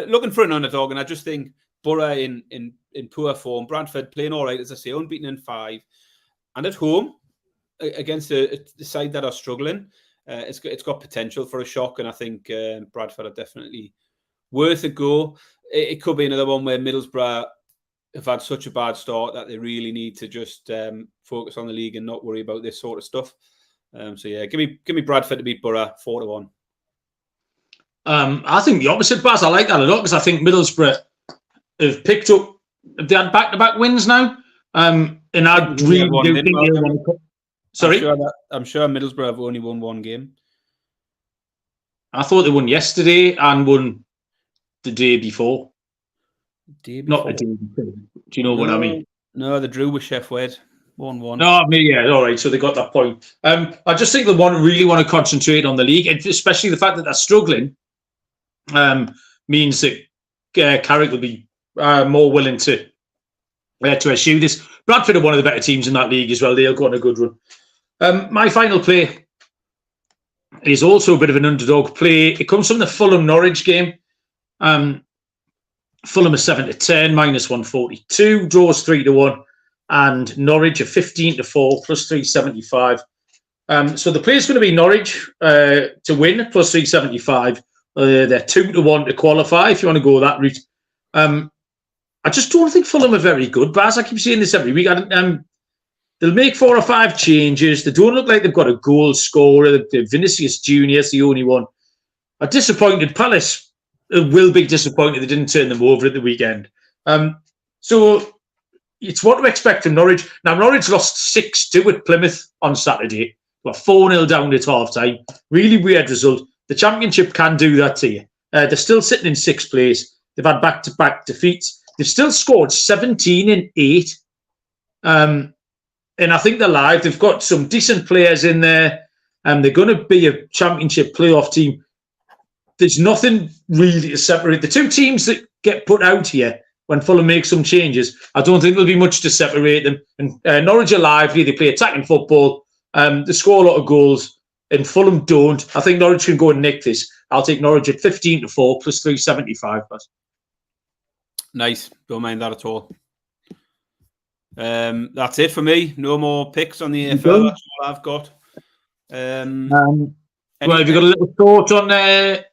Looking for an underdog, and I just think Borough in poor form. Bradford playing all right, as I say, unbeaten in 5, and at home against the side that are struggling. It's got potential for a shock, and I think Bradford are definitely worth a go. It could be another one where Middlesbrough have had such a bad start that they really need to just focus on the league and not worry about this sort of stuff. So yeah, give me Bradford to beat Borough 4-1. I think the opposite, Baz. I like that a lot because I think Middlesbrough have picked up. They had back-to-back wins now, and I really do think they'll want to. Sorry, I'm sure Middlesbrough have only won 1 game. I thought they won yesterday and won the day before. Not the day before. Do you know what I mean? No, they drew with Sheff Wed 1-1. No, I mean, yeah, all right. So they got that point. I just think they really want to concentrate on the league, and especially the fact that they're struggling means that Carrick will be more willing to eschew this. Bradford are one of the better teams in that league as well. They'll go on a good run. My final play is also a bit of an underdog play. It comes from the Fulham-Norwich game. Fulham are 7-10, -142, draws 3-1, and Norwich are 15-4, plus 375. So the play is going to be Norwich to win, plus 375. They're 2-1 to qualify, if you want to go that route. I just don't think Fulham are very good, Baz. I keep saying this every week. They'll make 4 or 5 changes. They don't look like they've got a goal scorer. Vinicius Jr. is the only one. A disappointed Palace will be disappointed they didn't turn them over at the weekend. So it's what to expect from Norwich. Now, Norwich lost 6-2 at Plymouth on Saturday. They were 4-0 down at half-time. Really weird result. The Championship can do that to you. They're still sitting in 6th place. They've had back-to-back defeats. They've still scored 17 in 8. And I think they're live. They've got some decent players in there. They're going to be a Championship playoff team. There's nothing really to separate the two teams that get put out here when Fulham make some changes. I don't think there'll be much to separate them. And Norwich are lively. They play attacking football. They score a lot of goals. And Fulham don't. I think Norwich can go and nick this. I'll take Norwich at 15-4, plus 375. Nice. Don't mind that at all. That's it for me. No more picks on the EFL. That's all I've got. Well, have you got a little thought on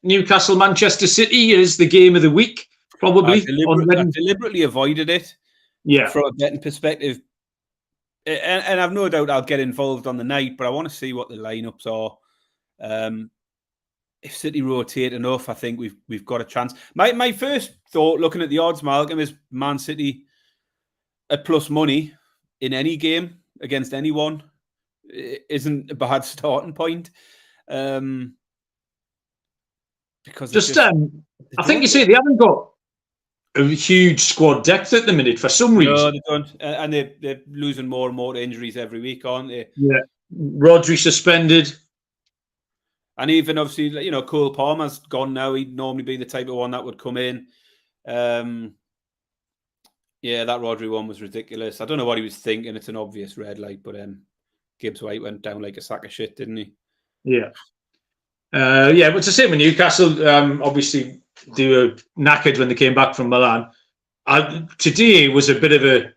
Newcastle Manchester City as the game of the week? Probably. I deliberately avoided it. Yeah. From a betting perspective. And I've no doubt I'll get involved on the night, but I want to see what the lineups are. If City rotate enough, I think we've got a chance. My first thought, looking at the odds, Malcolm, is Man City at plus money in any game against anyone isn't a bad starting point. Because I think you say they haven't got a huge squad depth at the minute for some reason. No, they don't, and they're losing more and more to injuries every week, aren't they? Yeah, Rodri suspended, and even obviously, Cole Palmer's gone now. He'd normally be the type of one that would come in. Yeah, that Rodri one was ridiculous. I don't know what he was thinking. It's an obvious red light, but Gibbs White went down like a sack of shit, didn't he? Yeah. But it's the same with Newcastle. Obviously, they were knackered when they came back from Milan. Today was a bit of a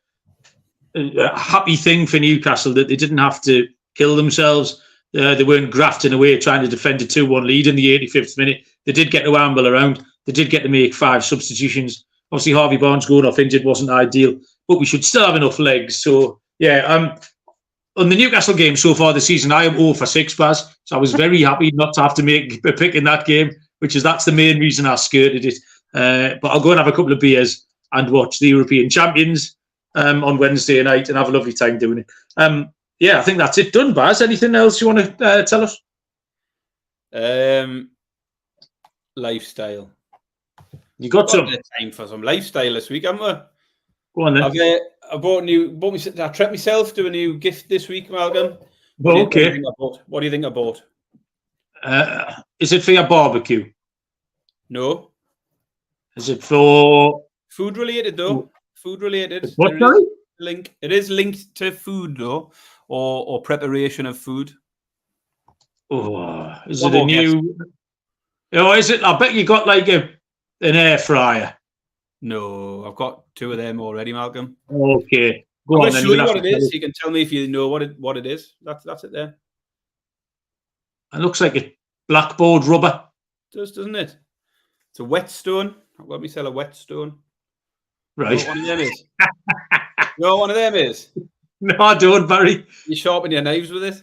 happy thing for Newcastle that they didn't have to kill themselves. They weren't grafting away trying to defend a 2-1 lead in the 85th minute. They did get to amble around. They did get to make 5 substitutions. Obviously, Harvey Barnes going off injured wasn't ideal, but we should still have enough legs. So, yeah, on the Newcastle game so far this season, I am 0 for 6, Baz. So I was very happy not to have to make a pick in that game, that's the main reason I skirted it. But I'll go and have a couple of beers and watch the European champions on Wednesday night and have a lovely time doing it. Yeah, I think that's it done, Baz. Anything else you want to tell us? Lifestyle. You got some? Time for some lifestyle this week, haven't we? Go on then. I treated myself to a new gift this week, Malcolm. What do you think I bought? Is it for your barbecue? No. Is it for food related though? Food related. What? Sorry? It is linked to food though, or preparation of food. Oh, is it a new? Oh, is it? I bet you got like an air fryer. No, I've got 2 of them already, Malcolm. Okay, go on. Show you what it is. You can tell me if you know what it is. That's it there. It looks like a blackboard rubber. It does, doesn't it? It's a whetstone. Let me sell a whetstone. Right. You know what one of them is? You know what one of them is? No, I don't, Barry. You sharpen your knives with it.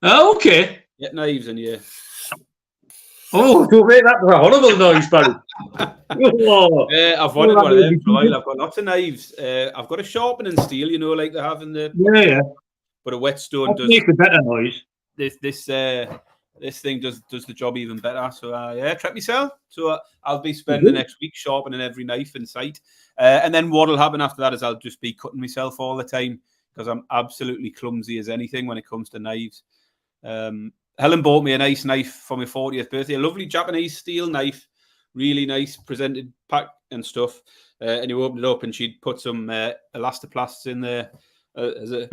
Oh, okay. Get knives in you. Oh, don't make that a horrible noise, Barry. I've wanted one of them for a while. I've got lots of knives. I've got a sharpening steel, you know, like they have in the... Yeah. But a whetstone does... make a better noise. This thing does the job even better. So, treat myself. So I'll be spending the next week sharpening every knife in sight. And then what will happen after that is I'll just be cutting myself all the time because I'm absolutely clumsy as anything when it comes to knives. Helen bought me a nice knife for my 40th birthday, a lovely Japanese steel knife, really nice, presented pack and stuff. And you opened it up and she'd put some elastoplasts in there as a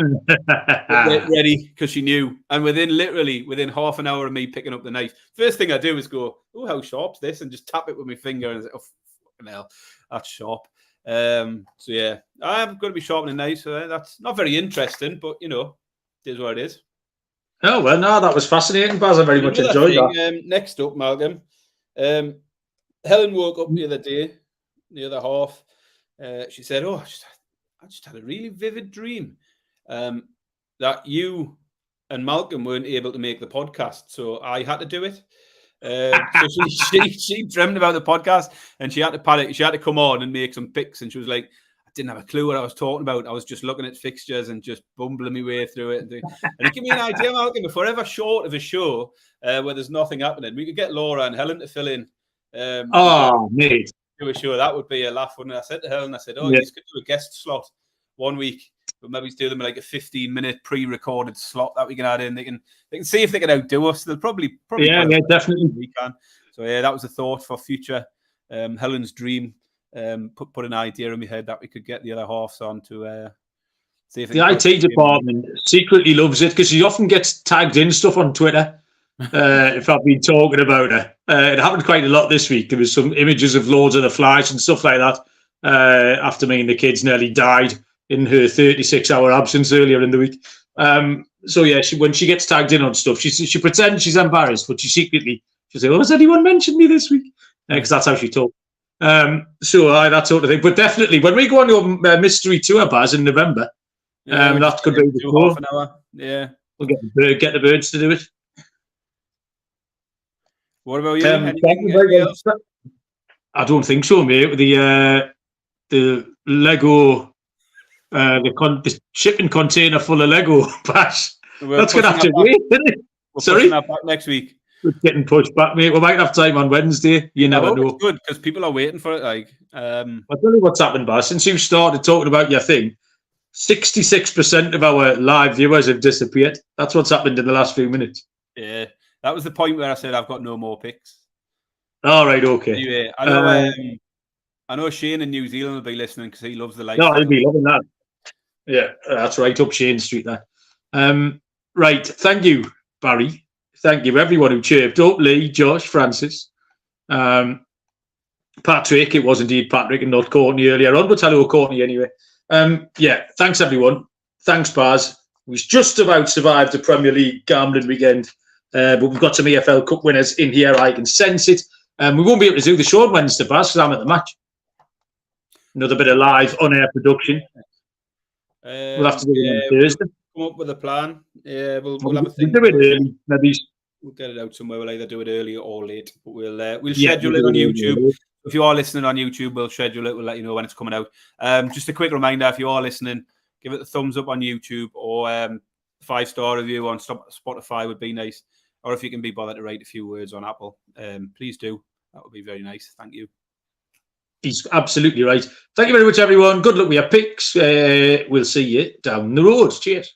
ready because she knew. And within half an hour of me picking up the knife, first thing I do is go, oh, how sharp's this? And just tap it with my finger and say, oh, fucking hell, that's sharp. So yeah, I'm going to be sharpening knives. So that's not very interesting, but you know, it is what it is. Oh, well, no, that was fascinating, Baz. I very much enjoyed that. Next up, Malcolm. Helen woke up the other day, the other half. She said, oh, I just had a really vivid dream that you and Malcolm weren't able to make the podcast, so I had to do it. So she dreamt about the podcast and she had to panic. She had to come on and make some picks, and she was like, didn't have a clue what I was talking about. I was just looking at fixtures and just bumbling my way through it. And it gave me an idea, Malcolm, if we're ever short of a show where there's nothing happening, we could get Laura and Helen to fill in. Mate. Do a show. That would be a laugh, wouldn't it? I said to Helen, you could do a guest slot one week, but maybe do them like a 15-minute pre-recorded slot that we can add in. They can see if they can outdo us. They'll probably definitely. We can. So yeah, that was a thought for future. Helen's dream. Put an idea in my head that we could get the other halves on to see if the IT department secretly loves it because she often gets tagged in stuff on Twitter. If I've been talking about her, it happened quite a lot this week. There was some images of loads of the flies and stuff like that. After me and the kids nearly died in her 36-hour absence earlier in the week. So yeah, when she gets tagged in on stuff, she pretends she's embarrassed, but she'll say, "Oh, has anyone mentioned me this week?" Because that's how she talks. That sort of thing. But definitely, when we go on your mystery tour, Baz, in November, that could be half an hour. Yeah, we'll get the birds to do it. What about you? Anything else? I don't think so, mate. The Lego, the shipping container full of Lego, Bash. That's going to have to wait, isn't it? Sorry, that back next week. It's getting pushed back, mate. We might have time on Wednesday. You never know. It's good because people are waiting for it. I'll tell you what's happened, Baz. Since you started talking about your thing, 66% of our live viewers have disappeared. That's what's happened in the last few minutes. Yeah, that was the point where I said I've got no more picks. All right, okay. Anyway, I know Shane in New Zealand will be listening because he loves the live. No, he'll be loving that. Yeah, that's right up Shane Street there. Right, thank you, Barry. Thank you, everyone who chirped up. Lee, Josh, Francis, Patrick. It was indeed Patrick and not Courtney earlier on, but hello, Courtney, anyway. Thanks, everyone. Thanks, Baz. We just about survived the Premier League gambling weekend, but we've got some EFL Cup winners in here. I can sense it. We won't be able to do the show on Wednesday, Baz, because I'm at the match. Another bit of live on-air production. We'll have to do it on Thursday. Come up with a plan. Yeah, we'll have a thing. We'll do it early, maybe. We'll get it out somewhere. We'll either do it early or late, but we'll schedule it on YouTube. If you are listening on YouTube, we'll schedule it. We'll let you know when it's coming out. Just a quick reminder, if you are listening, give it a thumbs up on YouTube, or 5-star review on Spotify would be nice. Or if you can be bothered to write a few words on Apple, please do. That would be very nice. Thank you. He's absolutely right. Thank you very much, everyone. Good luck with your picks. We'll see you down the road. Cheers.